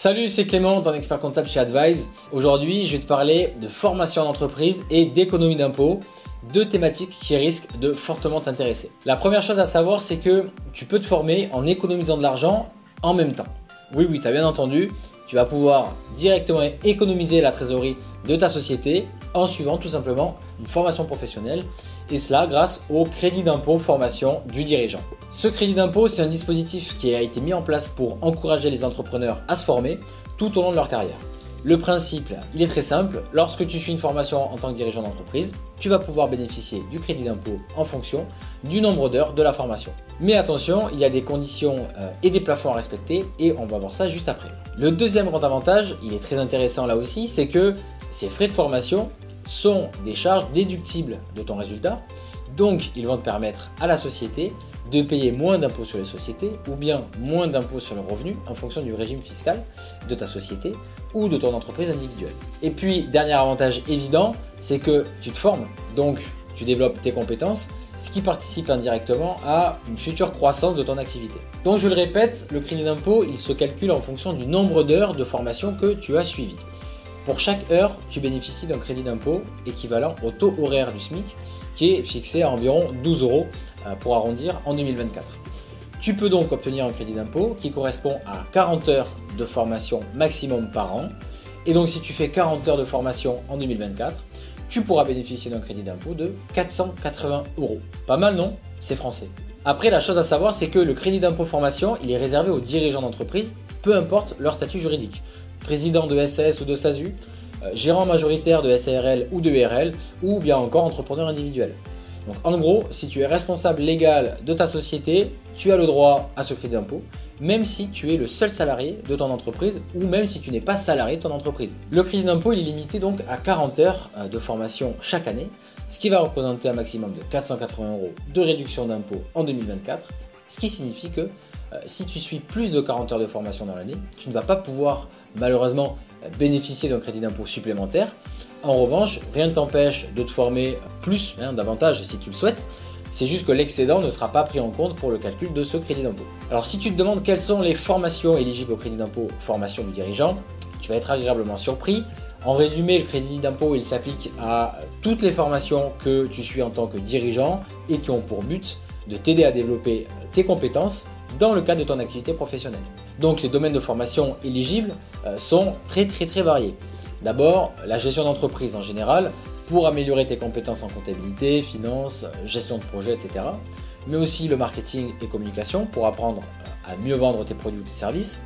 Salut, c'est Clément, ton expert comptable chez Advise. Aujourd'hui, je vais te parler de formation en entreprise et d'économie d'impôt, deux thématiques qui risquent de fortement t'intéresser. La première chose à savoir, c'est que tu peux te former en économisant de l'argent en même temps. Oui, tu as bien entendu, tu vas pouvoir directement économiser la trésorerie de ta société en suivant tout simplement une formation professionnelle, et cela grâce au crédit d'impôt formation du dirigeant. Ce crédit d'impôt, c'est un dispositif qui a été mis en place pour encourager les entrepreneurs à se former tout au long de leur carrière. Le principe, il est très simple. Lorsque tu suis une formation en tant que dirigeant d'entreprise, tu vas pouvoir bénéficier du crédit d'impôt en fonction du nombre d'heures de la formation. Mais attention, il y a des conditions et des plafonds à respecter et on va voir ça juste après. Le deuxième grand avantage, il est très intéressant là aussi, c'est que ces frais de formation sont des charges déductibles de ton résultat. Donc, ils vont te permettre à la société de payer moins d'impôts sur les sociétés ou bien moins d'impôts sur le revenu en fonction du régime fiscal de ta société ou de ton entreprise individuelle. Et puis, dernier avantage évident, c'est que tu te formes, donc tu développes tes compétences, ce qui participe indirectement à une future croissance de ton activité. Donc je le répète, le crédit d'impôt, il se calcule en fonction du nombre d'heures de formation que tu as suivi. Pour chaque heure, tu bénéficies d'un crédit d'impôt équivalent au taux horaire du SMIC qui est fixé à environ 12 € pour arrondir en 2024. Tu peux donc obtenir un crédit d'impôt qui correspond à 40 heures de formation maximum par an. Et donc si tu fais 40 heures de formation en 2024, tu pourras bénéficier d'un crédit d'impôt de 480 €. Pas mal, non? C'est français. Après, la chose à savoir, c'est que le crédit d'impôt formation, il est réservé aux dirigeants d'entreprise, peu importe leur statut juridique. Président de SAS ou de SASU, gérant majoritaire de SARL ou de ERL, ou bien encore entrepreneur individuel. Donc en gros, si tu es responsable légal de ta société, tu as le droit à ce crédit d'impôt, même si tu es le seul salarié de ton entreprise ou même si tu n'es pas salarié de ton entreprise. Le crédit d'impôt, il est limité donc à 40 heures de formation chaque année, ce qui va représenter un maximum de 480 € de réduction d'impôt en 2024, ce qui signifie que si tu suis plus de 40 heures de formation dans l'année, tu ne vas pas pouvoir malheureusement bénéficier d'un crédit d'impôt supplémentaire. En revanche, rien ne t'empêche de te former plus, davantage si tu le souhaites. C'est juste que l'excédent ne sera pas pris en compte pour le calcul de ce crédit d'impôt. Alors si tu te demandes quelles sont les formations éligibles au crédit d'impôt formation du dirigeant, tu vas être agréablement surpris. En résumé, le crédit d'impôt, il s'applique à toutes les formations que tu suis en tant que dirigeant et qui ont pour but de t'aider à développer tes compétences dans le cadre de ton activité professionnelle. Donc les domaines de formation éligibles sont très variés. D'abord, la gestion d'entreprise en général pour améliorer tes compétences en comptabilité, finance, gestion de projet, etc. Mais aussi le marketing et communication pour apprendre à mieux vendre tes produits ou tes services.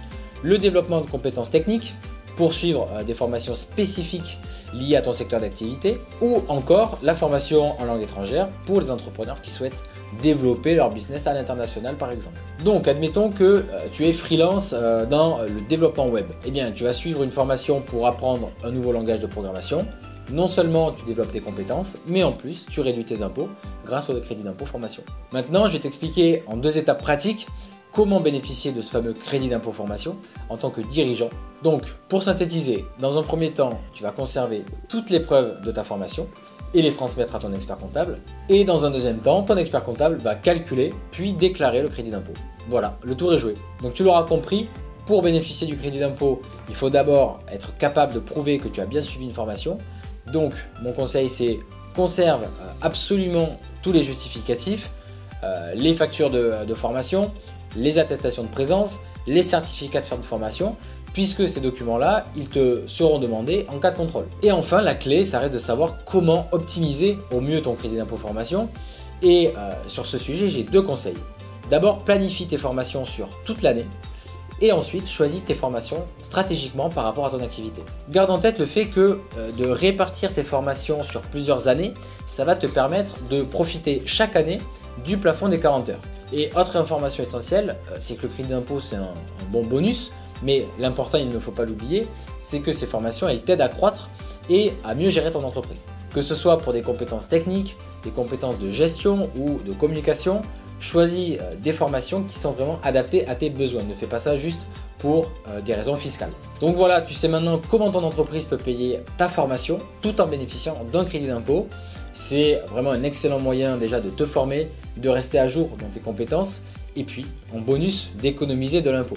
Le développement de compétences techniques pour suivre des formations spécifiques liées à ton secteur d'activité. Ou encore la formation en langue étrangère pour les entrepreneurs qui souhaitent développer leur business à l'international par exemple. Donc admettons que tu es freelance dans le développement web. Eh bien tu vas suivre une formation pour apprendre un nouveau langage de programmation. Non seulement tu développes tes compétences, mais en plus tu réduis tes impôts grâce au crédit d'impôt formation. Maintenant je vais t'expliquer en 2 étapes pratiques comment bénéficier de ce fameux crédit d'impôt formation en tant que dirigeant. Donc pour synthétiser, dans un premier temps tu vas conserver toutes les preuves de ta formation et les transmettre à ton expert comptable. Et dans un deuxième temps, ton expert comptable va calculer puis déclarer le crédit d'impôt. Voilà, le tour est joué. Donc tu l'auras compris, pour bénéficier du crédit d'impôt, il faut d'abord être capable de prouver que tu as bien suivi une formation. Donc mon conseil c'est conserve absolument tous les justificatifs, les factures de formation, les attestations de présence, les certificats de fin de formation, puisque ces documents-là, ils te seront demandés en cas de contrôle. Et enfin, la clé, ça reste de savoir comment optimiser au mieux ton crédit d'impôt formation. Et sur ce sujet, j'ai 2 conseils. D'abord, planifie tes formations sur toute l'année. Et ensuite, choisis tes formations stratégiquement par rapport à ton activité. Garde en tête le fait que de répartir tes formations sur plusieurs années, ça va te permettre de profiter chaque année du plafond des 40 heures. Et autre information essentielle, c'est que le crédit d'impôt, c'est un bon bonus. Mais l'important, il ne faut pas l'oublier, c'est que ces formations, elles t'aident à croître et à mieux gérer ton entreprise. Que ce soit pour des compétences techniques, des compétences de gestion ou de communication, choisis des formations qui sont vraiment adaptées à tes besoins. Ne fais pas ça juste pour des raisons fiscales. Donc voilà, tu sais maintenant comment ton entreprise peut payer ta formation tout en bénéficiant d'un crédit d'impôt. C'est vraiment un excellent moyen déjà de te former, de rester à jour dans tes compétences et puis en bonus d'économiser de l'impôt.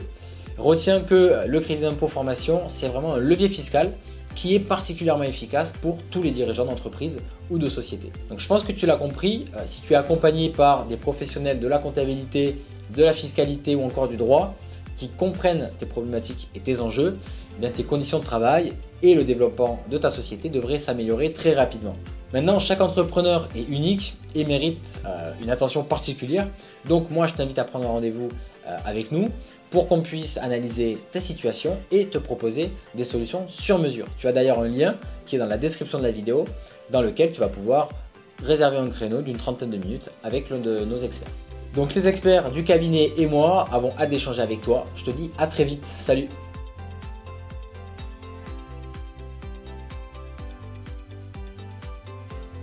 Retiens que le crédit d'impôt formation, c'est vraiment un levier fiscal qui est particulièrement efficace pour tous les dirigeants d'entreprise ou de société. Donc je pense que tu l'as compris, si tu es accompagné par des professionnels de la comptabilité, de la fiscalité ou encore du droit qui comprennent tes problématiques et tes enjeux, eh bien tes conditions de travail et le développement de ta société devraient s'améliorer très rapidement. Maintenant, chaque entrepreneur est unique et mérite une attention particulière. Donc moi, je t'invite à prendre un rendez-vous avec nous pour qu'on puisse analyser ta situation et te proposer des solutions sur mesure. Tu as d'ailleurs un lien qui est dans la description de la vidéo dans lequel tu vas pouvoir réserver un créneau d'une trentaine de minutes avec l'un de nos experts. Donc les experts du cabinet et moi avons hâte d'échanger avec toi. Je te dis à très vite. Salut!